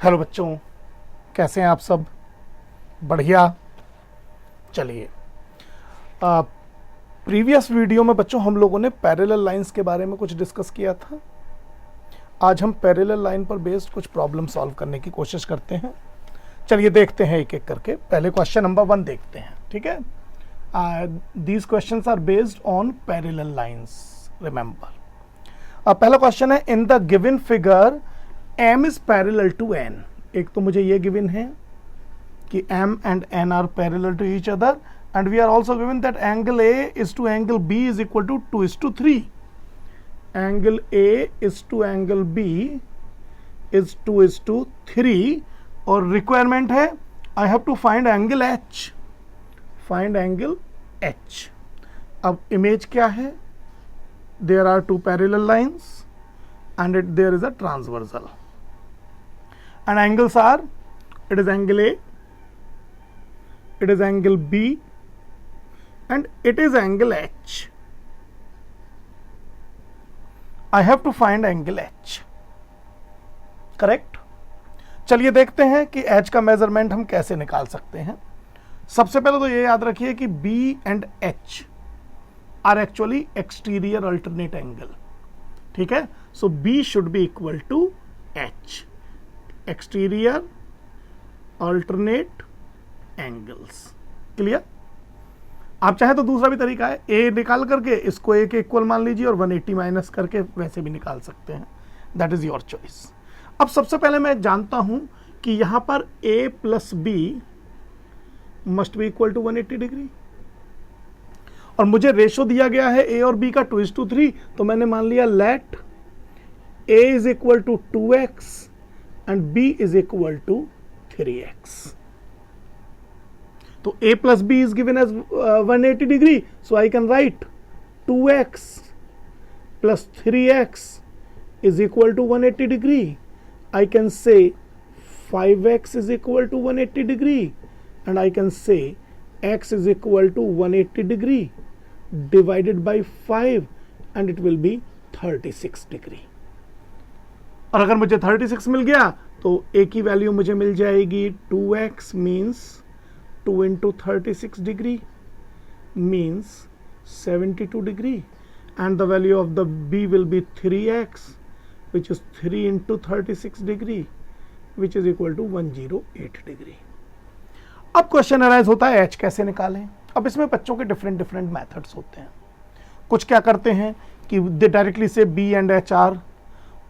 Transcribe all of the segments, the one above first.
Hello बच्चों, कैसे हैं आप सब? बढ़िया। चलिए, प्रीवियस वीडियो में बच्चों हम लोगों ने पैरेलल लाइंस के बारे में कुछ डिस्कस किया था। आज हम पैरेलल लाइन पर बेस्ड कुछ प्रॉब्लम सॉल्व करने की कोशिश करते हैं। चलिए देखते हैं एक एक करके। पहले क्वेश्चन नंबर 1 देखते हैं, ठीक है। These questions are based on parallel lines, remember. पहला क्वेश्चन है, in the given figure m is parallel to n। एक तो मुझे ये गिवन है कि m and n are parallel to each other, and we are also given that angle A is to angle B is equal to 2:3। angle A is to angle B is 2:3 और requirement है I have to find angle H। find angle H। अब image क्या है? There are two parallel lines and there is a transversal, and angles are, it is angle A, it is angle B, and it is angle H। I have to find angle H, correct. चलिए देखते हैं कि H का measurement हम कैसे निकाल सकते हैं। सबसे पहले तो ये याद रखिए कि B and H are actually exterior alternate angle, ठीक है। सो B should be equal to H, exterior alternate angles. Clear? आप चाहे तो दूसरा भी तरीका है, ए निकाल करके इसको ए के इक्वल मान लीजिए और 180 माइनस करके वैसे भी निकाल सकते हैं। That is your choice. अब सबसे पहले मैं जानता हूं कि यहां पर A plus B must be equal to 180 degree, और मुझे रेशो दिया गया है ए और बी का 2:3। तो मैंने मान लिया let a is equal to 2x and b is equal to 3x। तो a plus b is given as 180 degree, so I can write 2x plus 3x is equal to 180 degree। I can say 5x is equal to 180 degree, and I can say x is equal to 180 degree divided by 5, and it will be 36 degree। और अगर मुझे 36 मिल गया तो a की value मुझे मिल जाएगी 2x means 2 into 36 degree means 72 degree, and the value of the b will be 3x which is 3 into 36 degree which is equal to 108 degree. अब क्वेश्चन अराइज होता है h कैसे निकालें। अब इसमें बच्चों के डिफरेंट मेथड्स होते हैं। कुछ क्या करते हैं कि दे डायरेक्टली से b and h are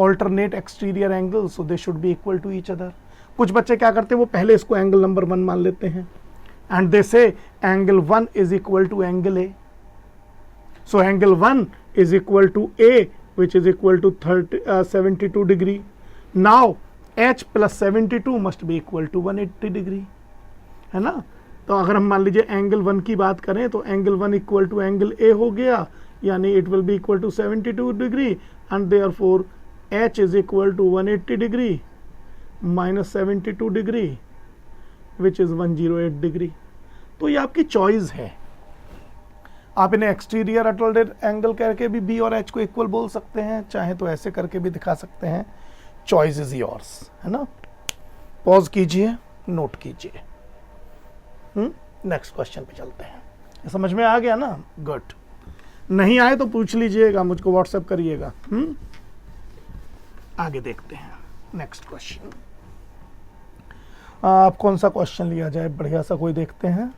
alternate exterior angles, so they should be equal to each other। कुछ बच्चे क्या करते हैं, वो पहले इसको एंगल नंबर 1 मान लेते हैं, and they say angle 1 is equal to angle A। so angle 1 is equal to A which is equal to 72 degree। now H plus 72 must be equal to 180 degree, है ना। तो अगर हम मान लीजिए एंगल 1 की बात करें तो angle 1 equal to angle A हो गया, यानी it will be equal to 72 degree, and therefore H is equal to 180 degree minus 72 degree which is 108 degree। तो ये आपकी चॉइस है। आप इन्हें एक्सटीरियर अल्टरनेट एंगल करके भी B और H को इक्वल बोल सकते हैं, चाहे तो ऐसे करके भी दिखा सकते हैं। चॉइस इज योर्स, है ना। पॉज कीजिए, नोट कीजिए। नेक्स्ट क्वेश्चन पे चलते हैं। समझ में आ गया ना? गुड। नहीं आए तो पूछ लीजिएगा, मुझको व्हाट्सएप करिएगा। आगे देखते हैं नेक्स्ट क्वेश्चन। आप कौन सा क्वेश्चन लिया जाए? बढ़िया सा कोई देखते हैं।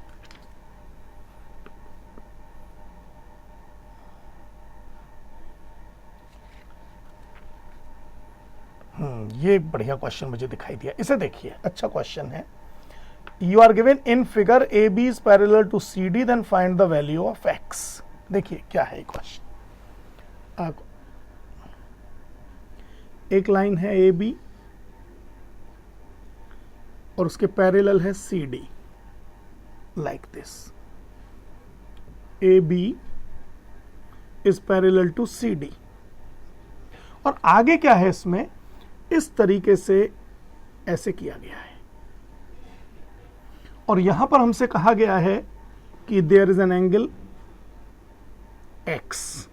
ये बढ़िया क्वेश्चन मुझे दिखाई दिया, इसे देखिए, अच्छा क्वेश्चन है। You are given in figure A B is parallel to C D, then find the value of x. देखिए क्या है क्वेश्चन। एक लाइन है ए बी और उसके पैरेलल है C D, like this. A B is parallel to C D, और आगे क्या है इसमें, इस तरीके से ऐसे किया गया है, और यहां पर हमसे कहा गया है कि there is an angle x,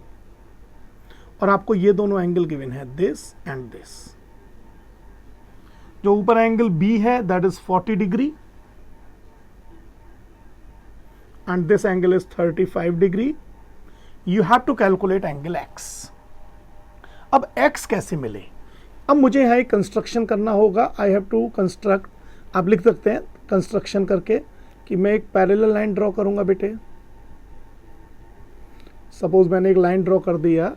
और आपको ये दोनों एंगल गिवन है, दिस एंड दिस। जो ऊपर एंगल बी है that is 40 degree and this angle is 35 degree. You have to calculate angle x. अब x कैसे मिले? अब मुझे यहाँ एक कंस्ट्रक्शन करना होगा. आई हैव टू कंस्ट्रक्ट, आप लिख सकते हैं कंस्ट्रक्शन करके कि मैं एक पैरेलल लाइन ड्रॉ करूंगा बेटे. सपोज मैंने एक लाइन ड्रॉ कर दिया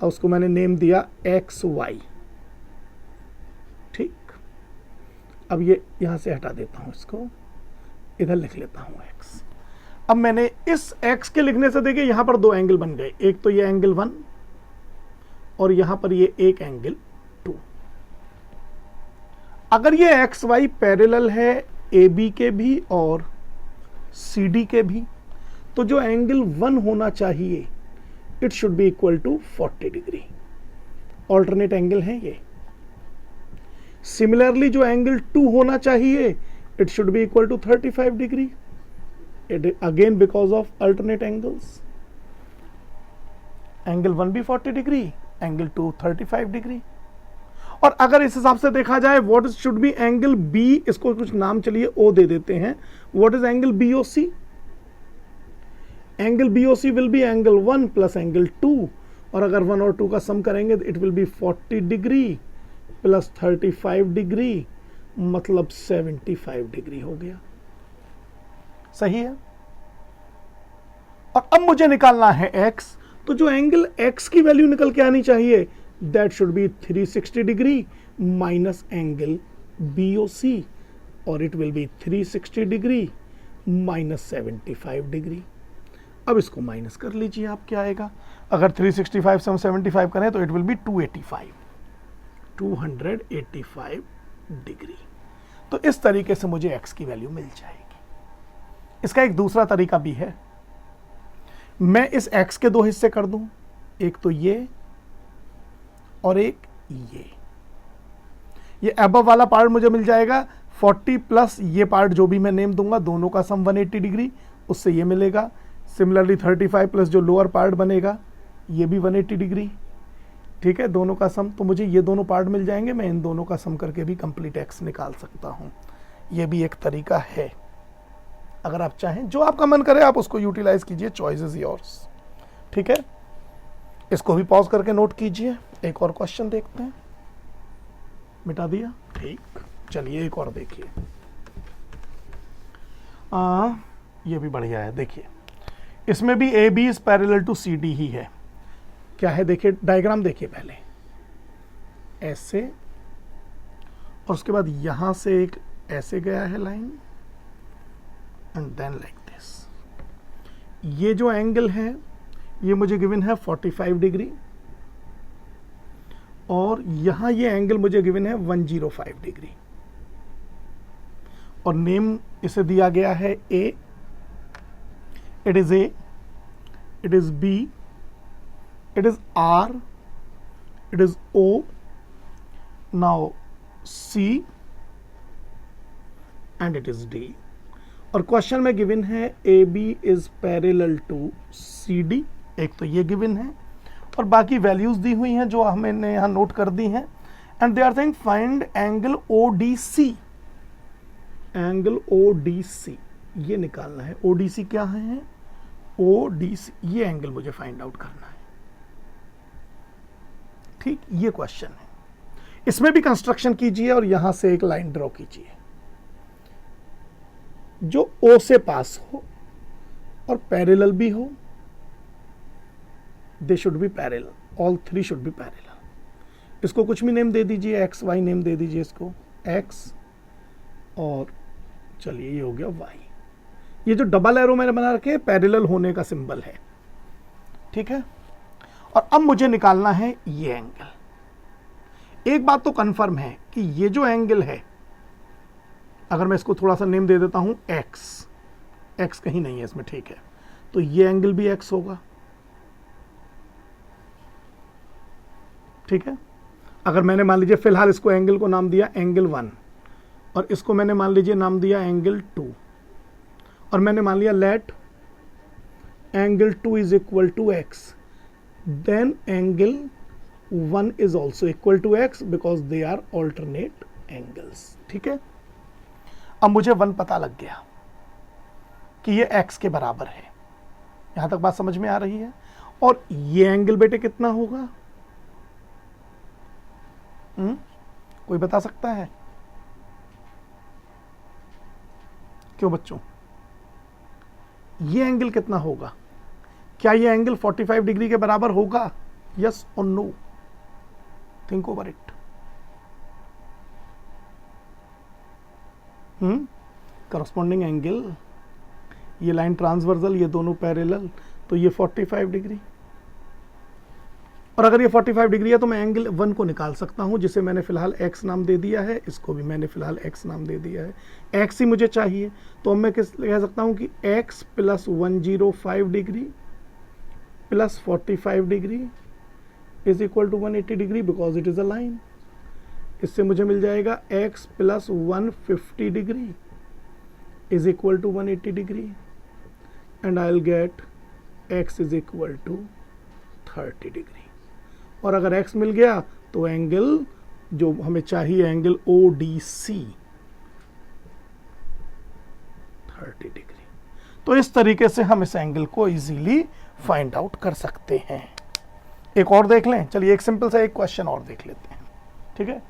और उसको मैंने नेम दिया एक्स वाई. ठीक, अब ये यहां से हटा देता हूं, इसको इधर लिख लेता हूं x. अब मैंने इस x के लिखने से देखिए यहां पर दो एंगल बन गए, एक तो ये एंगल 1 और यहां पर ये एक एंगल 2. अगर ये एक्स वाई पैरेलल है ए बी के भी और सी डी के भी, तो जो एंगल 1 होना चाहिए it should be equal to 40 degree. Alternate angle है ये. सिमिलरली जो एंगल 2 होना चाहिए it should be equal to 35 degree. Again because of alternate angles. Angle 1 भी 40 डिग्री, एंगल 2 35 डिग्री. और अगर इस हिसाब से देखा जाए what should be angle B, इसको कुछ नाम चलिए ओ दे देते हैं. What is angle BOC? Angle BOC will be angle 1 plus angle 2, और अगर 1 और 2 का सम करेंगे it will be 40 degree plus 35 degree, मतलब 75 डिग्री हो गया. सही है. और अब मुझे निकालना है x, तो जो एंगल x की वैल्यू निकल के आनी चाहिए that should be 360 degree minus angle BOC, और it will B 360 degree minus 75 degree. अब इसको माइनस कर लीजिए, आप क्या आएगा? अगर 365 से हम 75 करें तो इट विल बी 285 डिग्री. तो इस तरीके से मुझे x की वैल्यू मिल जाएगी. इसका एक दूसरा तरीका भी है. मैं इस x के दो हिस्से कर दूं, एक तो ये और एक ये अबव वाला पार्ट मुझे मिल जाएगा 40 प्लस ये पार्ट जो भी मैं नेम दूंगा, दोनों का सम 180 डिग्री, उससे ये मिलेगा. सिमिलरली 35 प्लस जो लोअर पार्ट बनेगा ये भी 180 डिग्री. ठीक है, दोनों का सम, तो मुझे ये दोनों पार्ट मिल जाएंगे. मैं इन दोनों का सम करके भी कंप्लीट x निकाल सकता हूं. ये भी एक तरीका है. अगर आप चाहें, जो आपका मन करे आप उसको यूटिलाइज कीजिए. Choice is yours. ठीक है, इसको भी पॉज करके नोट कीजिए. एक और क्वेश्चन देखते हैं. मिटा दिया? ठीक, चलिए एक और देखिए. ये भी बढ़िया है. देखिए इसमें भी A B is parallel to C D ही है. क्या है देखिए, डायग्राम देखिए पहले. ऐसे, और उसके बाद यहां से एक ऐसे गया है line, and then like this. ये जो एंगल है ये मुझे गिवन है 45 डिग्री, और यहां ये एंगल मुझे गिवन है 105 डिग्री, और नेम इसे दिया गया है A. It is A, it is B, it is R, it is O, now C, and it is D. और क्वेश्चन में गिवन है A B is parallel to C D. एक तो ये गिवन है, और बाकी वैल्यूज दी हुई हैं जो हमने यहां नोट कर दी हैं. And they are saying find angle ODC. Angle ODC ये निकालना है. ODC क्या है? ODC ये एंगल मुझे फाइंड आउट करना है. ठीक, ये क्वेश्चन है. इसमें भी कंस्ट्रक्शन कीजिए और यहां से एक लाइन ड्रॉ कीजिए जो O से पास हो और पैरेलल भी हो. They should be parallel, all three should be parallel. इसको कुछ भी नेम दे दीजिए, एक्स वाई नेम दे दीजिए इसको, एक्स, और चलिए ये हो गया वाई. ये जो डबल एरो मैंने बना रखे पैरेलल होने का सिंबल है. ठीक है, और अब मुझे निकालना है ये एंगल. एक बात तो कंफर्म है कि ये जो एंगल है, अगर मैं इसको थोड़ा सा नेम दे देता हूं एक्स, एक्स कहीं नहीं है इसमें. ठीक है, तो ये एंगल भी एक्स होगा. ठीक है, अगर मैंने मान लीजिए फिलहाल इसको एंगल को नाम दिया एंगल 1, और इसको मैंने मान लीजिए नाम दिया एंगल 2, और मैंने मान लिया let angle 2 is equal to x, then angle 1 is also equal to x because they are alternate angles. ठीक है, अब मुझे 1 पता लग गया कि ये x के बराबर है। यहां तक बात समझ में आ रही है? और ये एंगल बेटे कितना होगा? कोई बता सकता है? क्यों बच्चों, ये एंगल कितना होगा? क्या ये एंगल 45 डिग्री के बराबर होगा? यस और no? Think over it. Corresponding angle, ये लाइन ट्रांसवर्सल, ये दोनों पैरेलल, तो ये 45 डिग्री। और अगर ये 45 डिग्री है तो मैं एंगल 1 को निकाल सकता हूं, जिसे मैंने फिलहाल x नाम दे दिया है, इसको भी मैंने फिलहाल x नाम दे दिया है। x ही मुझे चाहिए, तो अब मैं किस कह सकता हूं कि x plus 105 degree plus 45 degree is equal to 180 degree, because it is a line. इससे मुझे मिल जाएगा x plus 150 degree is equal to 180 degree, and I will get x is equal to 30 degree. और अगर x मिल गया तो angle जो हमें चाहिए, एंगल ODC 30 डिग्री। तो इस तरीके से हम इस एंगल को इजीली फाइंड आउट कर सकते हैं। एक और देख लें, चलिए एक सिंपल सा एक क्वेश्चन और देख लेते हैं। ठीक है,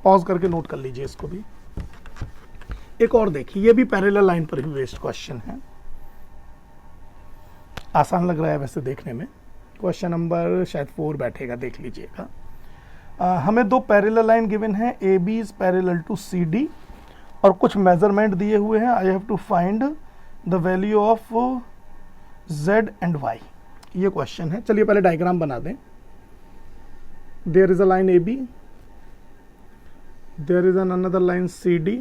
पॉज करके नोट कर लीजिए इसको भी। एक और देखिए, ये भी पैरेलल लाइन पर ही बेस्ड क्वेश्चन है। आसान लग रहा है वैसे देखने में। क्वेश्चन नंबर शायद 4 बैठेगा, देख लीजिएगा। हमें दो पैरेलल लाइन गिवन है, A B is parallel to C D, और कुछ मेजरमेंट दिए हुए हैं। I have to find the value of z and y। ये क्वेश्चन है। चलिए पहले डायग्राम बना दें। There is a line A B, there is an another line C D,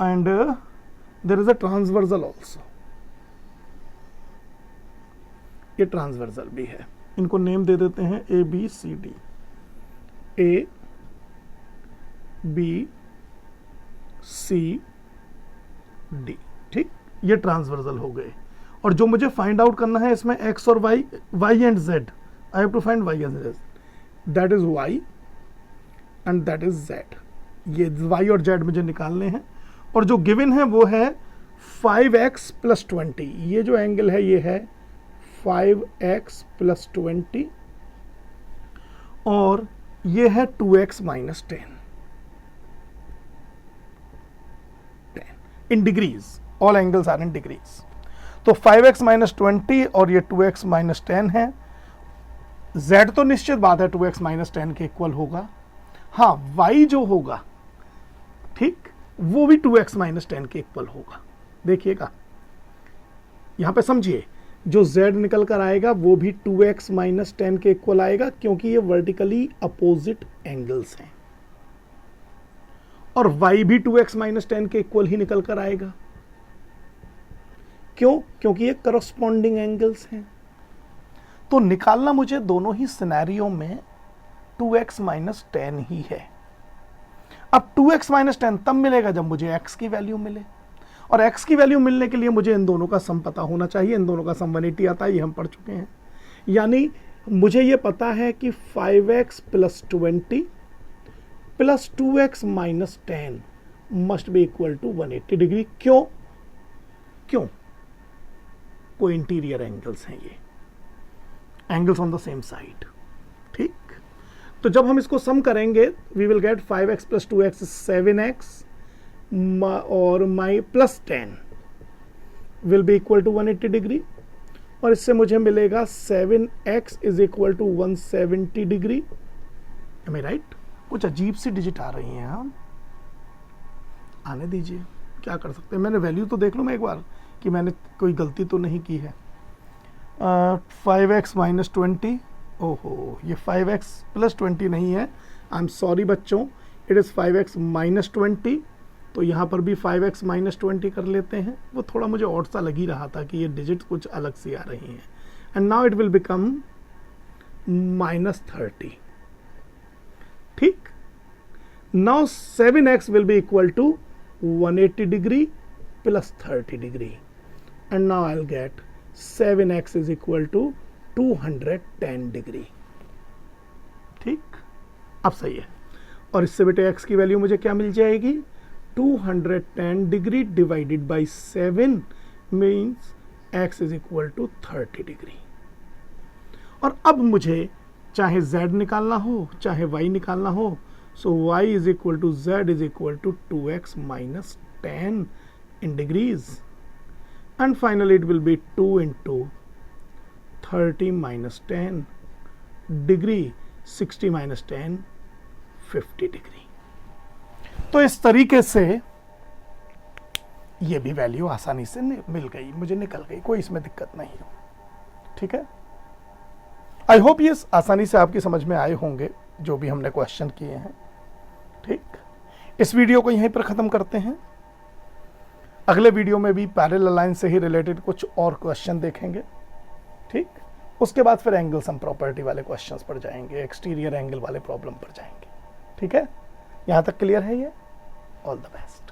and there is a transversal also. ये transversal भी है। इनको नेम दे देते हैं A B C D. A B C D, ठीक, ये ट्रांसवर्सल हो गए। और जो मुझे फाइंड आउट करना है इसमें x और y and z, I have to find y and z, that is y and that is z। ये y और z मुझे निकालने हैं। और जो गिवन है वो है 5x प्लस 20। ये जो एंगल है ये है 5x प्लस 20, और ये है 2x minus 10 in degrees. All angles are in degrees. तो 5x माइनस 20 और ये 2x माइनस 10 है। z तो निश्चित बात है 2x माइनस 10 के इक्वल होगा। हाँ, y जो होगा, ठीक, वो भी 2x माइनस 10 के इक्वल होगा। देखिएगा यहां पे, समझिए, जो z निकल कर आएगा वो भी 2x माइनस 10 के इक्वल आएगा, क्योंकि ये वर्टिकली अपोजिट एंगल्स हैं। और y भी 2x माइनस 10 के इक्वल ही निकल कर आएगा। क्यों? क्योंकि ये करस्पॉन्डिंग एंगल्स हैं। तो निकालना मुझे दोनों ही सिनेरियो में 2x माइनस 10 ही है। अब 2x माइनस 10 तब मिलेगा जब मुझे x की वैल्यू मिले, और x की वैल्यू मिलने के लिए मुझे इन दोनों का सम पता होना चाहिए। इन दोनों का सम 180 आता है, ये हम पढ़ चुके हैं। यानी मुझे ये पता है कि 5x plus 20 plus 2x minus 10 must be equal to 180 degree. क्यों? क्यों? को इंटीरियर एंगल्स हैं, ये angles on the same side. ठीक, तो जब हम इसको सम करेंगे we will get 5x plus 2x 7x, और my plus 10 will be equal to 180 degree, और इससे मुझे मिलेगा 7x is equal to 170 degree. Am I right? कुछ अजीब सी डिजिट आ रही हैं, हम आने दीजिए, क्या कर सकते हैं। मैंने वैल्यू तो देख लूँ मैं एक बार कि मैंने कोई गलती तो नहीं की है। 5x माइनस 20, ओहो, ये 5x प्लस 20 नहीं है, आई एम सॉरी बच्चों, इट इज़ 5x माइनस 20। तो यहाँ पर भी 5x माइनस 20 कर लेते हैं। वो थोड़ा मुझे ऑड सा लग ही रहा था कि ये डिजिट कुछ अलग सी आ रही हैं। And now it will become minus 30। ठीक, now 7x will be equal to 180 degree plus 30 degree, and now I will get 7x is equal to 210 degree. ठीक, अब सही है। और इससे बेटे x की वैल्यू मुझे क्या मिल जाएगी, 210 degree divided by 7 means x is equal to 30 degree. और अब मुझे चाहे z निकालना हो चाहे y निकालना हो, so y is equal to z is equal to 2x minus 10 in degrees, and finally it will be 2 into 30 minus 10 degree, 60 minus 10 50 degree. तो इस तरीके से ये भी वैल्यू आसानी से मिल गई, मुझे निकल गई, कोई इसमें दिक्कत नहीं है। ठीक है, आई होप ये आसानी से आपकी समझ में आए होंगे जो भी हमने क्वेश्चन किए हैं। ठीक, इस वीडियो को यहीं पर ख़त्म करते हैं। अगले वीडियो में भी पैरेलल लाइन से ही रिलेटेड कुछ और क्वेश्चन देखेंगे। ठीक, उसके बाद फिर एंगल सम प्रॉपर्टी वाले क्वेश्चंस पर जाएंगे, एक्सटीरियर एंगल वाले प्रॉब्लम पर जाएंगे। ठीक है, यहाँ तक क्लियर है ये? All the best.